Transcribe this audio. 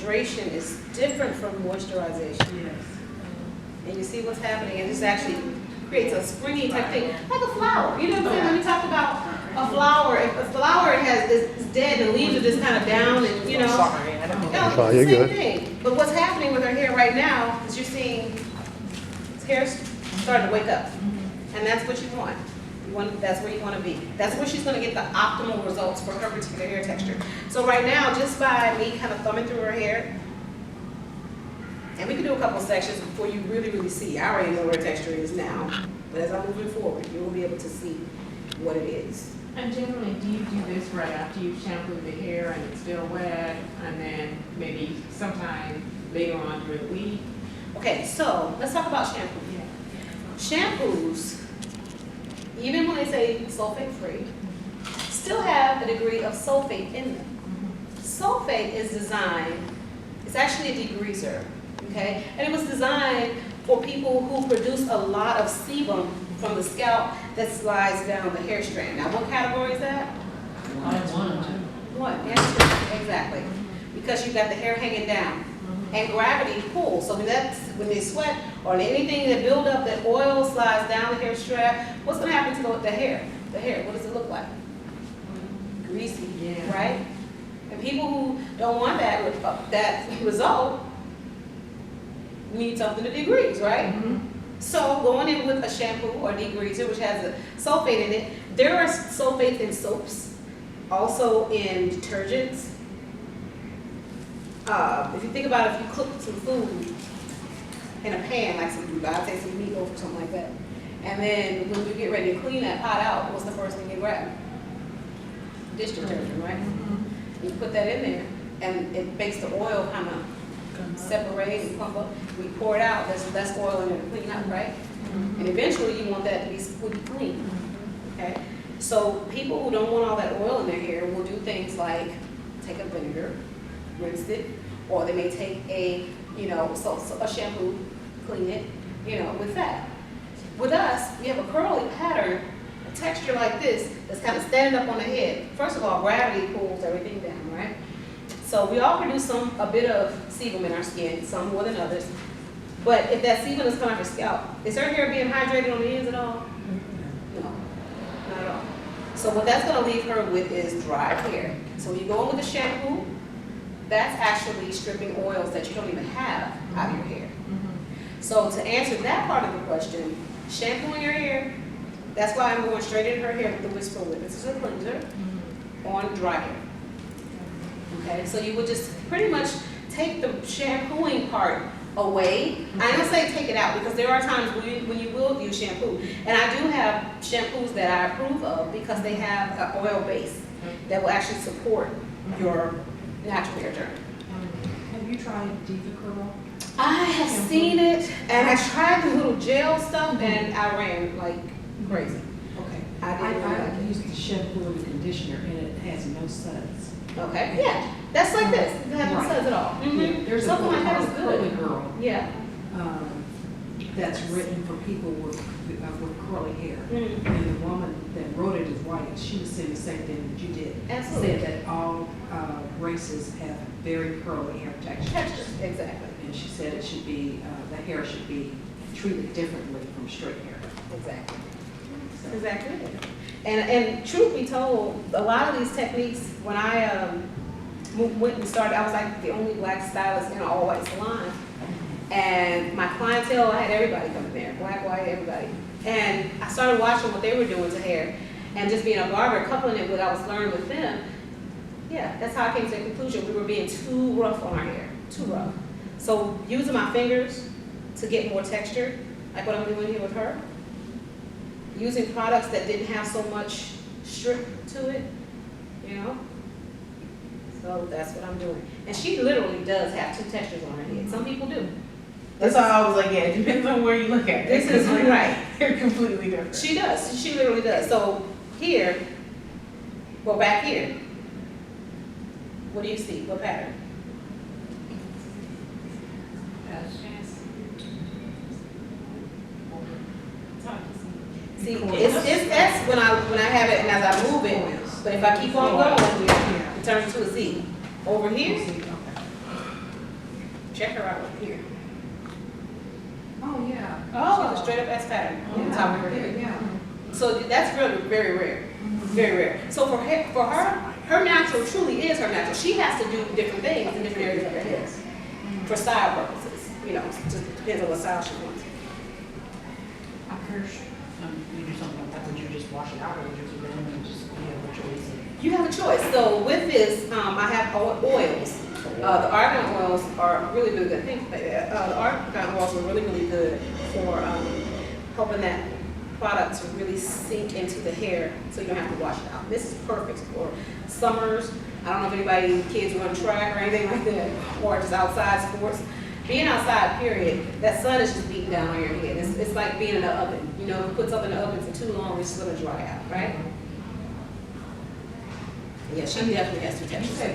hydration is different from moisturization. Yes. And you see what's happening, and this actually creates a springy type thing, like a flower. You know what I'm saying? When we talk about a flower, if a flower is dead and the leaves are just kind of down and, you know. Sorry, I don't mean No, to. Oh, it's you're the same good. thing. But what's happening with her hair right now is you're seeing his hair's starting to wake up. And that's what you want. That's where you want to be. That's where she's going to get the optimal results for her particular hair texture. So right now, just by me kind of thumbing through her hair, and we can do a couple sections before you really see. I already know where her texture is now. But as I'm moving forward, you will be able to see what it is. And generally, do you do this right after you've shampooed the hair and it's still wet, and then maybe sometime later on during the week? Okay, so let's talk about shampoo. Shampoos, even when they say sulfate-free, still have a degree of sulfate in them. Sulfate is designed, it's actually a degreaser, okay? And it was designed for people who produce a lot of sebum from the scalp that slides down the hair strand. Now, what category is that? One, yeah, exactly. Because you've got the hair hanging down. And gravity pulls, so when they sweat or anything that build up, that oil slides down the hair strap, what's gonna happen to the hair? The hair, what does it look like? Greasy, Yeah. right? And people who don't want that result need something to degrease, right? So going in with a shampoo or degreaser, which has a sulfate in it, there are sulfates in soaps, also in detergents. If you think about if you cook some food in a pan, like I'd say some meatloaf or something like that, and then when you get ready to clean that pot out, what's the first thing you grab? Dish detergent, right? You put that in there, and it makes the oil kind of separate and clump up. We pour it out, there's less oil in there to clean up, right? And eventually you want that to be squeaky clean, okay? So people who don't want all that oil in their hair will do things like take a vinegar, rinse it, or they may take a shampoo, clean it, with that. With us, we have a curly pattern, a texture like this, that's kind of standing up on the head. First of all, gravity pulls everything down, right? So we all produce a bit of sebum in our skin, some more than others. But if that sebum is coming off your scalp, is her hair being hydrated on the ends at all? No, not at all. So what that's gonna leave her with is dry hair. So when you go in with the shampoo, that's actually stripping oils that you don't even have out of your hair. So to answer that part of the question, shampooing your hair, that's why I'm going straight in her hair with the Whisper Whip. This is a cleanser on dry hair. Okay, so you would just pretty much take the shampooing part away. I don't say take it out because there are times when you will use shampoo. And I do have shampoos that I approve of because they have an oil base that will actually support your natural hair journey. Have you tried Diva Curl? I have seen it, and I tried the little gel stuff, and I ran like crazy. Okay. I didn't really like I it. used the shampoo and the conditioner, and it has no suds. Okay, yeah, that's like this. It has no Right. suds at all. Yeah, there's Something a like that is Curly good. Girl Yeah. that's written for people with curly hair. Mhm. And the woman that wrote it is white. She was saying the same thing that you did. Absolutely. Said that all races have very curly hair texture. Texture, exactly, And she said it should be, the hair should be treated differently from straight hair. exactly. So- Exactly. And truth be told, a lot of these techniques, when I went and started, I was like the only black stylist in an all-white salon. And my clientele, I had everybody coming there, black, white, everybody. And I started watching what they were doing to hair and just being a barber, coupling it with what I was learning with them. Yeah, that's how I came to the conclusion. We were being too rough on our hair, too rough. So using my fingers to get more texture, like what I'm doing here with her, using products that didn't have so much strip to it, So that's what I'm doing. And she literally does have two textures on her head. Some people do. That's why I was like, yeah, it depends on where you look at it. This is right. They're completely different. She does. She literally does. So here, well, back here, what do you see? What pattern? See, it's S when I have it and as I move it, but if I keep on going, it turns to a Z. Over here, Check her out here. Oh, yeah. She has a straight up S pattern on the top of her head. Yeah. So that's really very rare, very rare. So for her natural truly is her natural. She has to do different things in different areas of her head for style purposes. You know, it just depends on what style she wants. You do something like that, would you just wash it out, or would you keep it in and just, you have a choice? You have a choice. So with this, I have oils. The argan oils are really, really good. I think the argan oils are really, really good for helping that product to really sink into the hair so you don't have to wash it out. This is perfect for summers. I don't know if anybody, kids run track or anything like that, or just outside sports. Being outside, period, that sun is just beating down on your head. It's like being in the oven. You know, if you put something in the oven for too long, it's just gonna dry out, right? Yeah, she definitely has to You touch said